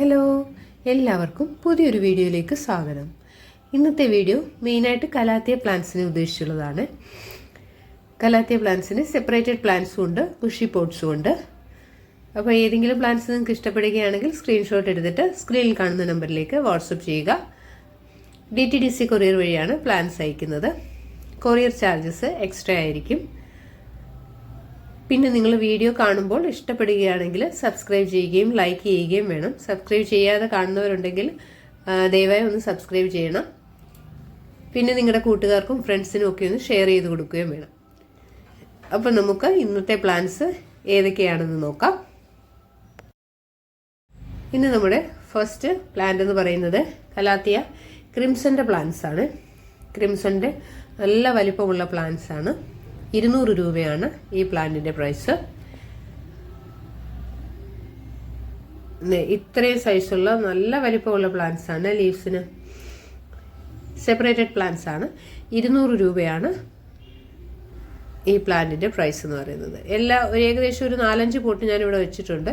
Hello, എല്ലാവർക്കും പുതിയൊരു വീഡിയോയിലേക്ക് സ്വാഗതം. ഇന്നത്തെ വീഡിയോ മെയിനായിട്ട് കലാത്തിയ പ്ലാന്റ്സിനെ ഉദ്ദേശിച്ചുള്ളതാണ്. കലാത്തിയ പ്ലാന്റ്സിന് സെപ്പറേറ്റഡ് പ്ലാന്റ്സും ഉണ്ട്, ബുഷി പോട്ട്സും ഉണ്ട്. അപ്പോൾ ഏതെങ്കിലും പ്ലാന്റ്സ് നിങ്ങൾക്ക് ഇഷ്ടപ്പെടുകയാണെങ്കിൽ സ്ക്രീൻഷോട്ട് എടുത്തിട്ട് സ്ക്രീനിൽ കാണുന്ന നമ്പറിലേക്ക് വാട്സപ്പ് ചെയ്യുക. DTDC കൊറിയർ വഴിയാണ് പ്ലാന്റ്സ് അയക്കുന്നത്. കൊറിയർ ചാർജസ് എക്സ്ട്രാ ആയിരിക്കും. പിന്നെ നിങ്ങൾ വീഡിയോ കാണുമ്പോൾ ഇഷ്ടപ്പെടുകയാണെങ്കിൽ സബ്സ്ക്രൈബ് ചെയ്യുകയും ലൈക്ക് ചെയ്യുകയും വേണം. സബ്സ്ക്രൈബ് ചെയ്യാതെ കാണുന്നവരുണ്ടെങ്കിൽ ദയവായി ഒന്ന് സബ്സ്ക്രൈബ് ചെയ്യണം. പിന്നെ നിങ്ങളുടെ കൂട്ടുകാർക്കും ഫ്രണ്ട്സിനും ഒക്കെ ഒന്ന് ഷെയർ ചെയ്ത് കൊടുക്കുകയും വേണം. അപ്പം നമുക്ക് ഇന്നത്തെ പ്ലാന്റ്സ് ഏതൊക്കെയാണെന്ന് നോക്കാം. ഇന്ന് നമ്മുടെ ഫസ്റ്റ് പ്ലാന്റ് എന്ന് പറയുന്നത് കലാത്തിയ ക്രിംസന്റെ പ്ലാന്റ്സ് ആണ്. ക്രിംസന്റെ നല്ല വലിപ്പമുള്ള പ്ലാന്റ്സ് ആണ്. 200 രൂപയാണ് ഈ പ്ലാന്റിന്റെ പ്രൈസ്. ഇത്രയും സൈസുള്ള നല്ല വലിപ്പമുള്ള പ്ലാന്റ്സ് ആണ്. ലീവ്സിന് സെപ്പറേറ്റഡ് പ്ലാന്റ്സ് ആണ്. 200 രൂപയാണ് ഈ പ്ലാന്റിന്റെ പ്രൈസ് എന്ന് പറയുന്നത്. ഏകദേശം ഒരു 4-5 പോട്ട് ഞാനിവിടെ വെച്ചിട്ടുണ്ട്.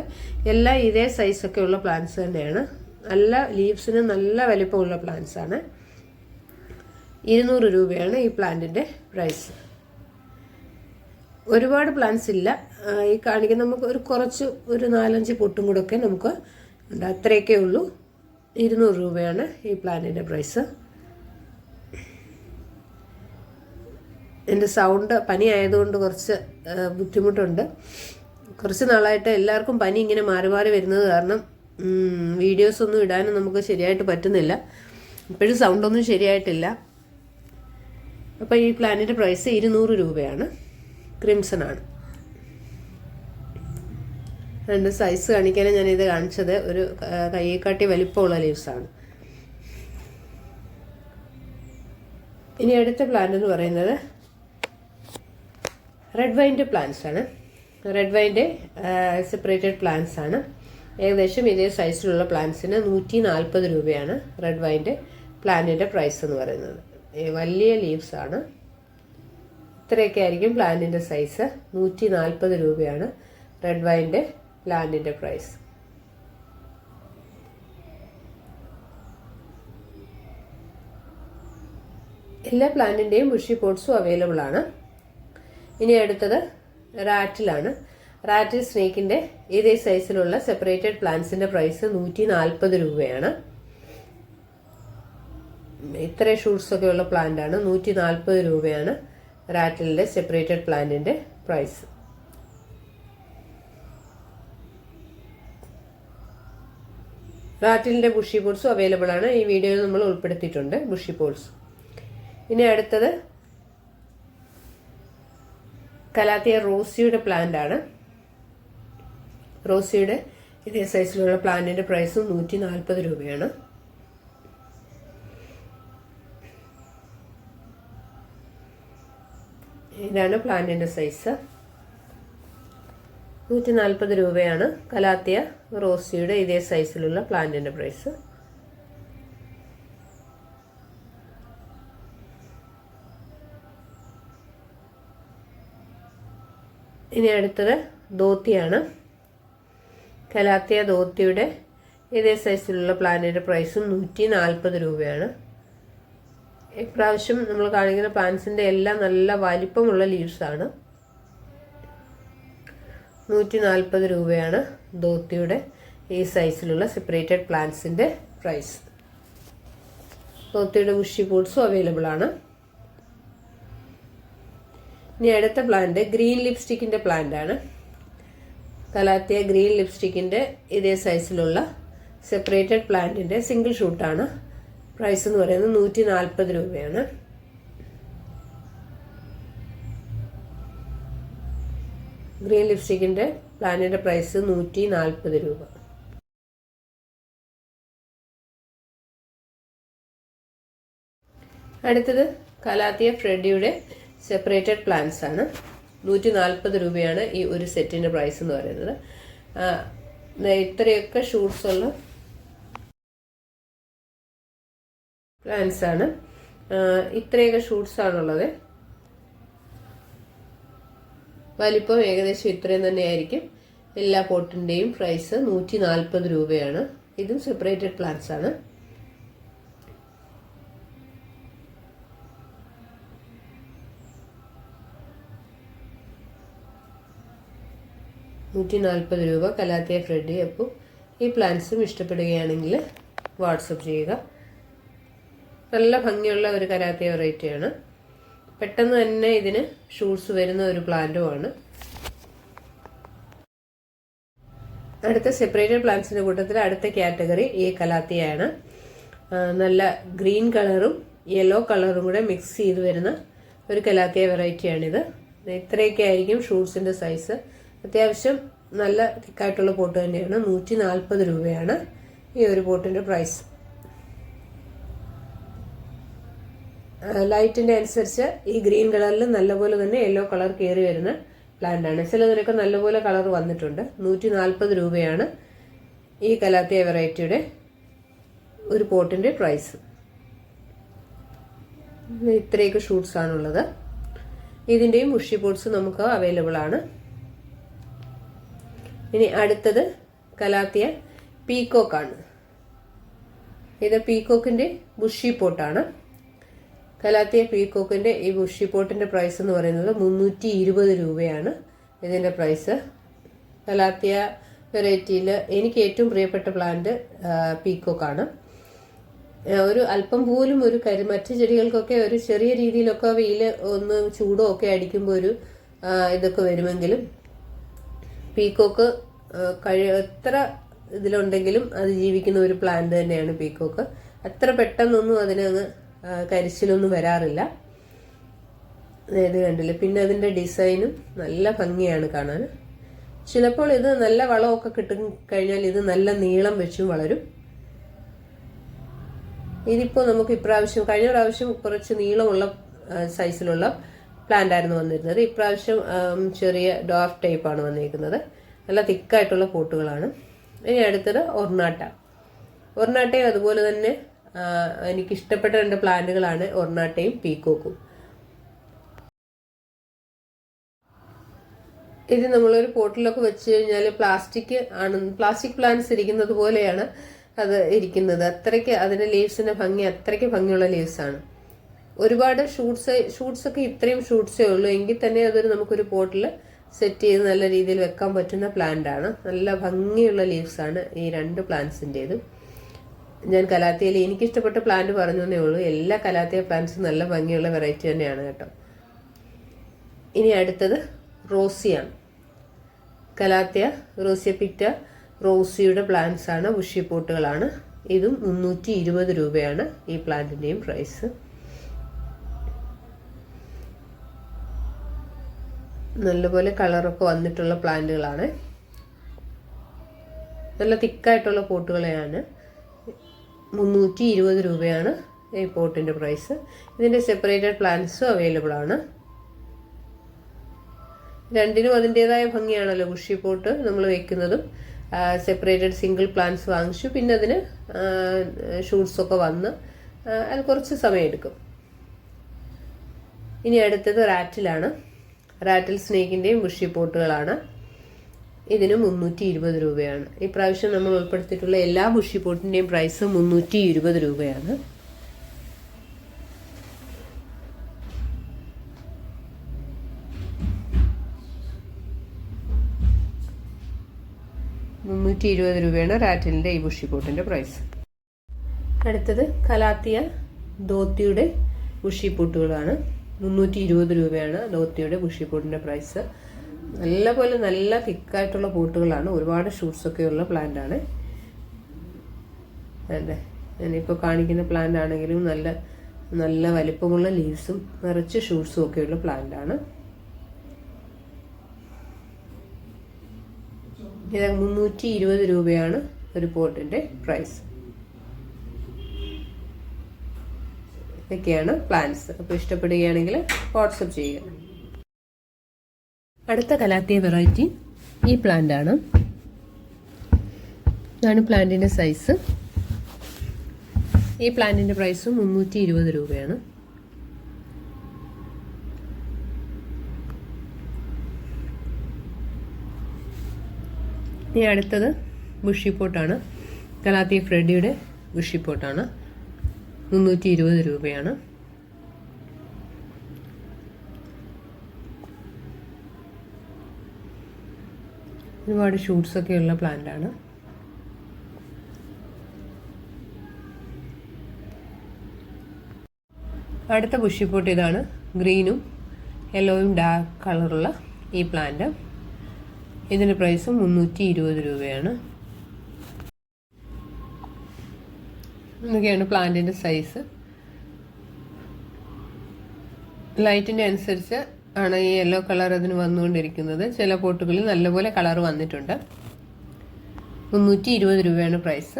എല്ലാം ഇതേ സൈസൊക്കെ ഉള്ള പ്ലാന്റ്സ് തന്നെയാണ്. നല്ല ലീവ്സിന് നല്ല വലിപ്പമുള്ള പ്ലാന്റ്സ് ആണ്. 200 രൂപയാണ് ഈ പ്ലാന്റിന്റെ പ്രൈസ്. ഒരുപാട് പ്ലാന്റ്സ് ഇല്ല. ഈ കാണിക്കുന്ന നമുക്ക് ഒരു 4-5 പൊട്ടും കൂടെ ഒക്കെ നമുക്ക് ഉണ്ട്. അത്രയൊക്കെ ഉള്ളൂ. 200 രൂപയാണ് ഈ പ്ലാന്റിൻ്റെ പ്രൈസ്. എൻ്റെ സൗണ്ട് പനി ആയതുകൊണ്ട് കുറച്ച് ബുദ്ധിമുട്ടുണ്ട്. കുറച്ച് നാളായിട്ട് എല്ലാവർക്കും പനി ഇങ്ങനെ മാറി മാറി വരുന്നത് കാരണം വീഡിയോസ് ഒന്നും ഇടാനും നമുക്ക് ശരിയായിട്ട് പറ്റുന്നില്ല. ഇപ്പോഴും സൗണ്ടൊന്നും ശരിയായിട്ടില്ല. അപ്പോൾ ഈ പ്ലാന്റിൻ്റെ പ്രൈസ് 200 രൂപയാണ്. ക്രിംസൺ ആണ്. രണ്ട് സൈസ് കാണിക്കാനും ഞാനിത് കാണിച്ചത്. ഒരു കയ്യേക്കാട്ടി വലിപ്പമുള്ള ലീവ്സാണ്. ഇനി അടുത്ത പ്ലാന്റ് എന്ന് പറയുന്നത് റെഡ് വൈൻ്റെ പ്ലാന്റ്സ് ആണ്. റെഡ് വൈൻ്റെ സെപ്പറേറ്റഡ് പ്ലാന്റ്സ് ആണ്. ഏകദേശം ഇതേ സൈസിലുള്ള പ്ലാന്റ്സിന് 140 രൂപയാണ് റെഡ് വൈൻ്റെ പ്ലാന്റിൻ്റെ പ്രൈസ് എന്ന് പറയുന്നത്. വലിയ ലീവ്സ് ആണ്. ഇത്രയൊക്കെ ആയിരിക്കും പ്ലാന്റിൻ്റെ സൈസ്. 140 രൂപയാണ് റെഡ് വൈൻ്റെ പ്ലാന്റിൻ്റെ പ്രൈസ്. എല്ലാ പ്ലാന്റിൻ്റെയും ബുഷി പോട്ട്സും അവൈലബിൾ ആണ്. ഇനി അടുത്തത് റാറ്റിലാണ്. റാറ്റിൽ സ്നേക്കിൻ്റെ ഇതേ സൈസിലുള്ള സെപ്പറേറ്റഡ് പ്ലാന്റ്സിൻ്റെ പ്രൈസ് 140 രൂപയാണ്. ഇത്രയും ഷൂട്ട്സൊക്കെ ഉള്ള പ്ലാന്റ് ആണ്. 140 രൂപയാണ് റാറ്റിലിൻ്റെ സെപ്പറേറ്റഡ് പ്ലാന്റിൻ്റെ പ്രൈസ്. റാറ്റിലിൻ്റെ ബുഷി പോട്ട്സും അവൈലബിൾ ആണ്. ഈ വീഡിയോയിൽ നമ്മൾ ഉൾപ്പെടുത്തിയിട്ടുണ്ട് ബുഷി പോട്ട്സ്. ഇനി അടുത്തത് കലാത്തിയ റോസിയുടെ പ്ലാന്റ് ആണ്. റോസിയുടെ ഇതേ സൈസിലുള്ള പ്ലാന്റിൻ്റെ പ്രൈസും 140 രൂപയാണ്. ഇതാണ് പ്ലാന്റിൻ്റെ സൈസ്. 140 രൂപയാണ് കലാത്തിയ റോസിയുടെ ഇതേ സൈസിലുള്ള പ്ലാന്റിൻ്റെ പ്രൈസ്. ഇനി അടുത്തത് ധോത്തിയാണ്. കലാത്തിയ ധോത്തിയുടെ ഇതേ സൈസിലുള്ള പ്ലാന്റിൻ്റെ പ്രൈസും 140 രൂപയാണ്. ഇപ്രാവശ്യം നമ്മൾ കാണിക്കുന്ന പ്ലാന്റ്സിൻ്റെ എല്ലാം നല്ല വലിപ്പമുള്ള ലീവ്സാണ്. 140 രൂപയാണ് ധോത്തിയുടെ ഈ സൈസിലുള്ള സെപ്പറേറ്റഡ് പ്ലാന്റ്സിൻ്റെ പ്രൈസ്. ധോത്തിയുടെ ബുഷി പോട്ട്സും അവൈലബിൾ ആണ്. ഇനി അടുത്ത പ്ലാന്റ് ഗ്രീൻ ലിപ്സ്റ്റിക്കിൻ്റെ പ്ലാന്റ് ആണ്. കലാത്തിയ ഗ്രീൻ ലിപ്സ്റ്റിക്കിൻ്റെ ഇതേ സൈസിലുള്ള സെപ്പറേറ്റഡ് പ്ലാന്റിൻ്റെ സിംഗിൾ ഷൂട്ടാണ്. പ്രൈസ് എന്ന് പറയുന്നത് 140 രൂപയാണ്. ഗ്രീൻ ലിപ്സ്റ്റിക്കിൻ്റെ പ്ലാന്റിൻ്റെ പ്രൈസ് 140 രൂപ. അടുത്തത് കലാത്തിയ ഫ്രെഡിയുടെ സെപ്പറേറ്റഡ് പ്ലാന്റ്സ് ആണ്. 140 രൂപയാണ് ഈ ഒരു സെറ്റിൻ്റെ പ്രൈസ് എന്ന് പറയുന്നത്. ഇത്രയൊക്കെ ഷൂട്ട്സ് ഉള്ള പ്ലാന്റ്സ് ആണ്. ഇത്രയൊക്കെ ഷൂട്ട്സ് ആണുള്ളത്. വലിപ്പം ഏകദേശം ഇത്രയും തന്നെയായിരിക്കും. എല്ലാ പോട്ടിൻ്റെയും പ്രൈസ് 140 രൂപയാണ് ഇതും സെപ്പറേറ്റഡ് പ്ലാന്റ്സ് ആണ്. ₹140 കലാത്തിയ ഫ്രെഡി. അപ്പോൾ ഈ പ്ലാന്റ്സും ഇഷ്ടപ്പെടുകയാണെങ്കിൽ വാട്സപ്പ് ചെയ്യുക. നല്ല ഭംഗിയുള്ള ഒരു കലാത്തിയ വെറൈറ്റിയാണ്. പെട്ടെന്ന് തന്നെ ഇതിന് ഷൂട്ട്സ് വരുന്ന ഒരു പ്ലാന്റുമാണ്. അടുത്ത സെപ്പറേറ്റഡ് പ്ലാന്റ്സിന്റെ കൂട്ടത്തിൽ അടുത്ത കാറ്റഗറി ഈ കലാത്തിയാണ്. നല്ല ഗ്രീൻ കളറും യെല്ലോ കളറും കൂടെ മിക്സ് ചെയ്ത് വരുന്ന ഒരു കലാത്തിയ വെറൈറ്റിയാണിത്. ഇത്രയൊക്കെ ആയിരിക്കും ഷൂട്ട്സിന്റെ സൈസ്. അത്യാവശ്യം നല്ല തിക്കായിട്ടുള്ള പോട്ട് തന്നെയാണ്. ₹140 ഈ ഒരു പോട്ടിന്റെ പ്രൈസ്. ലൈറ്റിന്റെ അനുസരിച്ച് ഈ ഗ്രീൻ കളറിൽ നല്ലപോലെ തന്നെ യെല്ലോ കളർ കയറി വരുന്ന പ്ലാന്റ് ആണ്. ചിലതിനൊക്കെ നല്ലപോലെ കളർ വന്നിട്ടുണ്ട്. ₹140 ഈ കലാത്തിയ വെറൈറ്റിയുടെ ഒരു പോട്ടിന്റെ പ്രൈസ്. ഇത്രയൊക്കെ ഷൂട്ട്സ് ആണുള്ളത്. ഇതിന്റെയും ബുഷി പോട്ട്സ് നമുക്ക് അവൈലബിൾ ആണ്. ഇനി അടുത്തത് കലാത്തിയ പീകോക്ക് ആണ്. ഇത് പീകോക്കിന്റെ ബുഷി പോട്ടാണ്. കലാത്തിയ പീകോക്കിന്റെ ഈ ബുഷി പോട്ടിന്റെ പ്രൈസ് എന്ന് പറയുന്നത് ₹320 ഇതിന്റെ പ്രൈസ്. കലാത്തിയ വെറൈറ്റിയിൽ എനിക്ക് ഏറ്റവും പ്രിയപ്പെട്ട പ്ലാന്റ് പീകോക്കാണ്. ഒരു അല്പം പോലും ഒരു മറ്റു ചെടികൾക്കൊക്കെ ഒരു ചെറിയ രീതിയിലൊക്കെ വെയില് ഒന്ന് ചൂടോ ഒക്കെ അടിക്കുമ്പോൾ ഒരു ഇതൊക്കെ വരുമെങ്കിലും പീകോക്ക് എത്ര ഇതിലുണ്ടെങ്കിലും അത് ജീവിക്കുന്ന ഒരു പ്ലാന്റ് തന്നെയാണ് പീകോക്ക്. അത്ര പെട്ടെന്നൊന്നും അതിനങ്ങ് കരിച്ചിലൊന്നും വരാറില്ല. ഇത് കണ്ടില്ല. പിന്നെ അതിന്റെ ഡിസൈനും നല്ല ഭംഗിയാണ് കാണാൻ. ചിലപ്പോൾ ഇത് നല്ല വളമൊക്കെ കിട്ടും കഴിഞ്ഞാൽ ഇത് നല്ല നീളം വെച്ചും വളരും. ഇതിപ്പോ നമുക്ക് ഇപ്രാവശ്യം കഴിഞ്ഞ പ്രാവശ്യം കുറച്ച് നീളമുള്ള സൈസിലുള്ള പ്ലാന്റ് ആയിരുന്നു വന്നിരുന്നത്. ഇപ്രാവശ്യം ചെറിയ ഡോർഫ് ടൈപ്പാണ് വന്നിരിക്കുന്നത്. നല്ല തിക്കായിട്ടുള്ള പോട്ടുകളാണ്. ഇനി അടുത്തത് ഒർണാട്ടയും അതുപോലെ തന്നെ എനിക്ക് ഇഷ്ടപ്പെട്ട 2 പ്ലാന്റുകളാണ് ഒർണാട്ടയും പീകോക്കും. ഇത് നമ്മളൊരു പോട്ടിലൊക്കെ വെച്ച് കഴിഞ്ഞാൽ പ്ലാസ്റ്റിക് പ്ലാന്റ്സ് ഇരിക്കുന്നത് പോലെയാണ് അത് ഇരിക്കുന്നത്. അത്രയ്ക്ക് അതിന്റെ ലീവ്സിന്റെ ഭംഗി അത്രയ്ക്ക് ഭംഗിയുള്ള ലീവ്സ് ആണ്. ഒരുപാട് ഷൂട്ട്സ് ഒക്കെ ഇത്രയും ഷൂട്ട്സേ ഉള്ളൂ. എങ്കിൽ തന്നെ അതൊരു നമുക്കൊരു പോട്ടിൽ സെറ്റ് ചെയ്ത് നല്ല രീതിയിൽ വെക്കാൻ പറ്റുന്ന പ്ലാന്റ് ആണ്. നല്ല ഭംഗിയുള്ള ലീവ്സ് ആണ് ഈ 2 പ്ലാന്റ്സിൻ്റെതും. ഞാൻ കലാത്തിയയിൽ എനിക്കിഷ്ടപ്പെട്ട പ്ലാന്റ് പറഞ്ഞേ ഉള്ളൂ. എല്ലാ കലാത്തിയ പ്ലാന്റ്സും നല്ല ഭംഗിയുള്ള വെറൈറ്റി തന്നെയാണ് കേട്ടോ. ഇനി അടുത്തത് റോസിയാണ്. കലാത്തിയ റോസിയപിറ്റ റോസിയുടെ പ്ലാന്റ്സ് ആണ്. ബുഷി പോട്ടുകളാണ്. ഇതും ₹320 ഈ പ്ലാന്റിന്റെയും പ്രൈസ്. നല്ലപോലെ കളറൊക്കെ വന്നിട്ടുള്ള പ്ലാന്റുകളാണ്. നല്ല തിക്കായിട്ടുള്ള പോട്ടുകളെയാണ്. ₹320 ഈ പോട്ടിന്റെ പ്രൈസ്. ഇതിന്റെ സെപ്പറേറ്റഡ് പ്ലാന്റ്സും അവൈലബിൾ ആണ്. രണ്ടിനും അതിൻ്റെതായ ഭംഗിയാണല്ലോ. ബുഷി പോട്ട് നമ്മൾ വെക്കുന്നതും സെപ്പറേറ്റഡ് സിംഗിൾ പ്ലാന്റ്സ് വാങ്ങിച്ചു. പിന്നെ അതിന് ഷൂട്ട്സ് ഒക്കെ വന്ന് അത് കുറച്ച് സമയം എടുക്കും. ഇനി അടുത്തത് റാറ്റിലാണ്. Rattle സ്നേക്കിന്റെയും bushy പോട്ടുകളാണ്. ഇതിന് ₹320. ഇപ്രാവശ്യം നമ്മൾ ഉൾപ്പെടുത്തിയിട്ടുള്ള എല്ലാ ബുഷി പോട്ടിന്റെയും പ്രൈസ് ₹320. ₹320 റാറ്റിലിന്റെ ഈ ബുഷി പോട്ടിന്റെ പ്രൈസ്. അടുത്തത് കലാത്തിയ ധോത്തിയുടെ ബുഷി പോട്ടുകളാണ്. ₹320 ധോത്തിയുടെ ബുഷി പോട്ടിന്റെ പ്രൈസ്. നല്ല തിക്കായിട്ടുള്ള പോട്ടുകളാണ്. ഒരുപാട് ഷൂട്ട്സ് ഒക്കെ ഉള്ള പ്ലാന്റ് ആണ്. അല്ലേ, ഞാനിപ്പോൾ കാണിക്കുന്ന പ്ലാന്റ് ആണെങ്കിലും നല്ല വലിപ്പമുള്ള ലീവ്സും നിറച്ച് ഷൂട്ട്സും ഒക്കെയുള്ള പ്ലാന്റ് ആണ്. ഇത് ₹320 ഒരു പോട്ടിന്റെ പ്രൈസ്. ഇതൊക്കെയാണ് പ്ലാന്റ്സ്. അപ്പോൾ ഇഷ്ടപ്പെടുകയാണെങ്കിൽ വാട്സപ്പ് ചെയ്യുക. അടുത്ത കലാത്തിയ വെറൈറ്റി ഈ പ്ലാന്റ് ആണ്. ഇതാണ് പ്ലാന്റിന്റെ സൈസ്. ഈ പ്ലാന്റിന്റെ പ്രൈസും ₹320. ഇനി അടുത്തത് ബുഷി പോട്ടാണ്. കലാത്തിയ ഫ്രെഡിയുടെ ബുഷി പോട്ടാണ്. 320 രൂപയാണ്. ഒരുപാട് ഷൂട്ട്സൊക്കെ ഉള്ള പ്ലാന്റാണ്. അടുത്ത ബുഷി പോട്ട് ഇതാണ്. ഗ്രീനും യെല്ലോയും ഡാർക്ക് കളറുള്ള ഈ പ്ലാന്റ്. ഇതിൻ്റെ പ്രൈസ് 320 രൂപയാണ്. ഇതൊക്കെയാണ് പ്ലാന്റിൻ്റെ സൈസ്. ലൈറ്റിൻ്റെ അനുസരിച്ച് ആണ് ഈ യെല്ലോ കളർ അതിന് വന്നുകൊണ്ടിരിക്കുന്നത്. ചില പോട്ടുകളിൽ നല്ലപോലെ കളർ വന്നിട്ടുണ്ട്. 320 രൂപയാണ് പ്രൈസ്.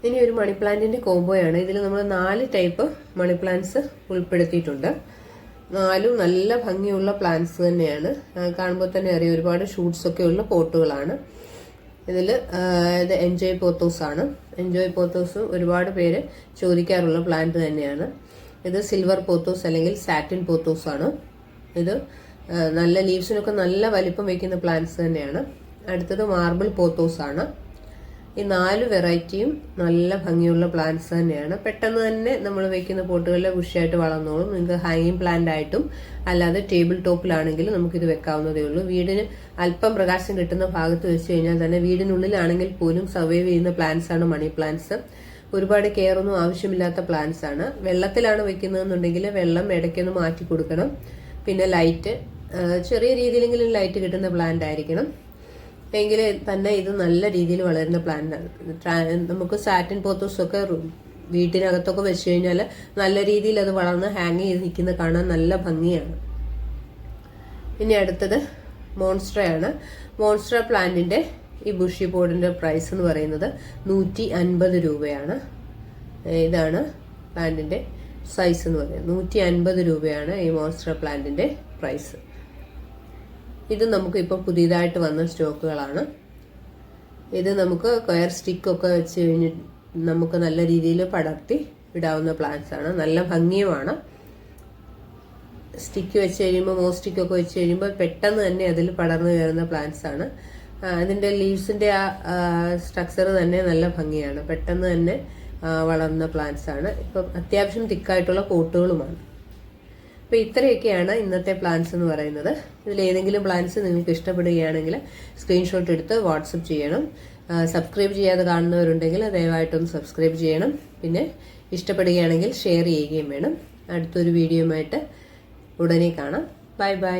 ഇനി ഒരു മണി പ്ലാന്റിൻ്റെ കോംബോയാണ്. ഇതിൽ നമ്മൾ 4 ടൈപ്പ് മണി പ്ലാന്റ്സ് ഉൾപ്പെടുത്തിയിട്ടുണ്ട്. 4 നല്ല ഭംഗിയുള്ള പ്ലാന്റ്സ് തന്നെയാണ്. കാണുമ്പോൾ തന്നെ അറിയാം ഒരുപാട് ഷൂട്ട്സ് ഒക്കെ ഉള്ള പോട്ടുകളാണ്. ഇതിൽ ഇത് എൻജോയ് പോത്തോസ് ആണ്. എൻജോയ് പോത്തോസ് ഒരുപാട് പേര് ചോദിക്കാറുള്ള പ്ലാന്റ് തന്നെയാണ്. ഇത് സിൽവർ പോത്തോസ് അല്ലെങ്കിൽ സാറ്റിൻ പോത്തോസ് ആണ്. ഇത് നല്ല ലീവ്സിനൊക്കെ നല്ല വലിപ്പം വയ്ക്കുന്ന പ്ലാന്റ്സ് തന്നെയാണ്. അടുത്തത് മാർബിൾ പോത്തോസ് ആണ്. ഈ 4 വെറൈറ്റിയും നല്ല ഭംഗിയുള്ള പ്ലാന്റ്സ് തന്നെയാണ്. പെട്ടെന്ന് തന്നെ നമ്മൾ വെക്കുന്ന പോട്ടുകളിൽ ബുഷിയായിട്ട് വളർന്നോളും. നിങ്ങൾക്ക് ഹാങ്ങിങ് പ്ലാന്റ് ആയിട്ടും അല്ലാതെ ടേബിൾ ടോപ്പിലാണെങ്കിലും നമുക്കിത് വെക്കാവുന്നതേ ഉള്ളൂ. വീടിന് അല്പം പ്രകാശം കിട്ടുന്ന ഭാഗത്ത് വെച്ച് കഴിഞ്ഞാൽ തന്നെ വീടിനുള്ളിലാണെങ്കിൽ പോലും സർവൈവ് ചെയ്യുന്ന പ്ലാന്റ്സ് ആണ് മണി പ്ലാന്റ്സ്. ഒരുപാട് കെയർ ഒന്നും ആവശ്യമില്ലാത്ത പ്ലാന്റ്സ് ആണ്. വെള്ളത്തിലാണ് വെക്കുന്നതെന്നുണ്ടെങ്കിൽ വെള്ളം ഇടയ്ക്കൊന്ന് മാറ്റി കൊടുക്കണം. പിന്നെ ലൈറ്റ് ചെറിയ രീതിയിലെങ്കിലും ലൈറ്റ് കിട്ടുന്ന പ്ലാന്റ് ആയിരിക്കണം. എങ്കിൽ തന്നെ ഇത് നല്ല രീതിയിൽ വളരുന്ന പ്ലാന്റാണ്. നമുക്ക് സാറ്റിൻ പോത്തോസ് ഒക്കെ വീട്ടിനകത്തൊക്കെ വെച്ച് കഴിഞ്ഞാൽ നല്ല രീതിയിൽ അത് വളർന്ന് ഹാങ് ചെയ്ത് നിൽക്കുന്ന കാണാൻ നല്ല ഭംഗിയാണ്. ഇനി അടുത്തത് മോൺസ്ട്രയാണ്. മോൺസ്ട്ര പ്ലാന്റിന്റെ ഈ ബുഷി പോഡിന്റെ പ്രൈസ് എന്ന് പറയുന്നത് 150 രൂപയാണ്. ഇതാണ് പ്ലാന്റിന്റെ സൈസ് എന്ന് പറയുന്നത്. 150 രൂപയാണ് ഈ മോൺസ്ട്ര പ്ലാന്റിന്റെ പ്രൈസ്. ഇത് നമുക്ക് ഇപ്പോൾ പുതിയതായിട്ട് വന്ന സ്റ്റോക്കുകളാണ്. ഇത് നമുക്ക് കൊയർ സ്റ്റിക്കൊക്കെ വെച്ച് കഴിഞ്ഞ് നമുക്ക് നല്ല രീതിയിൽ പടർത്തി ഇടാവുന്ന പ്ലാന്റ്സ് ആണ്. നല്ല ഭംഗിയുമാണ്. സ്റ്റിക്ക് വെച്ച് കഴിയുമ്പോൾ മോസ്റ്റിക്കൊക്കെ വെച്ച് കഴിയുമ്പോൾ പെട്ടെന്ന് തന്നെ അതിൽ പടർന്നു കയറുന്ന പ്ലാന്റ്സ് ആണ്. അതിൻ്റെ ലീവ്സിൻ്റെ ആ സ്ട്രക്ചർ തന്നെ നല്ല ഭംഗിയാണ്. പെട്ടെന്ന് തന്നെ വളർന്ന പ്ലാന്റ്സ് ആണ്. ഇപ്പം അത്യാവശ്യം തിക്കായിട്ടുള്ള പോട്ടുകളുമാണ്. അപ്പോൾ ഇത്രയൊക്കെയാണ് ഇന്നത്തെ പ്ലാൻസ് എന്ന് പറയുന്നത്. ഇതിൽ ഏതെങ്കിലും പ്ലാൻസ് നിങ്ങൾക്ക് ഇഷ്ടപ്പെടുകയാണെങ്കിൽ സ്ക്രീൻഷോട്ട് എടുത്ത് വാട്സപ്പ് ചെയ്യണം. സബ്സ്ക്രൈബ് ചെയ്യാതെ കാണുന്നവരുണ്ടെങ്കിൽ ദയവായിട്ടൊന്ന് സബ്സ്ക്രൈബ് ചെയ്യണം. പിന്നെ ഇഷ്ടപ്പെടുകയാണെങ്കിൽ ഷെയർ ചെയ്യുകയും വേണം. അടുത്തൊരു വീഡിയോയുമായിട്ട് ഉടനെ കാണാം. Bye bye.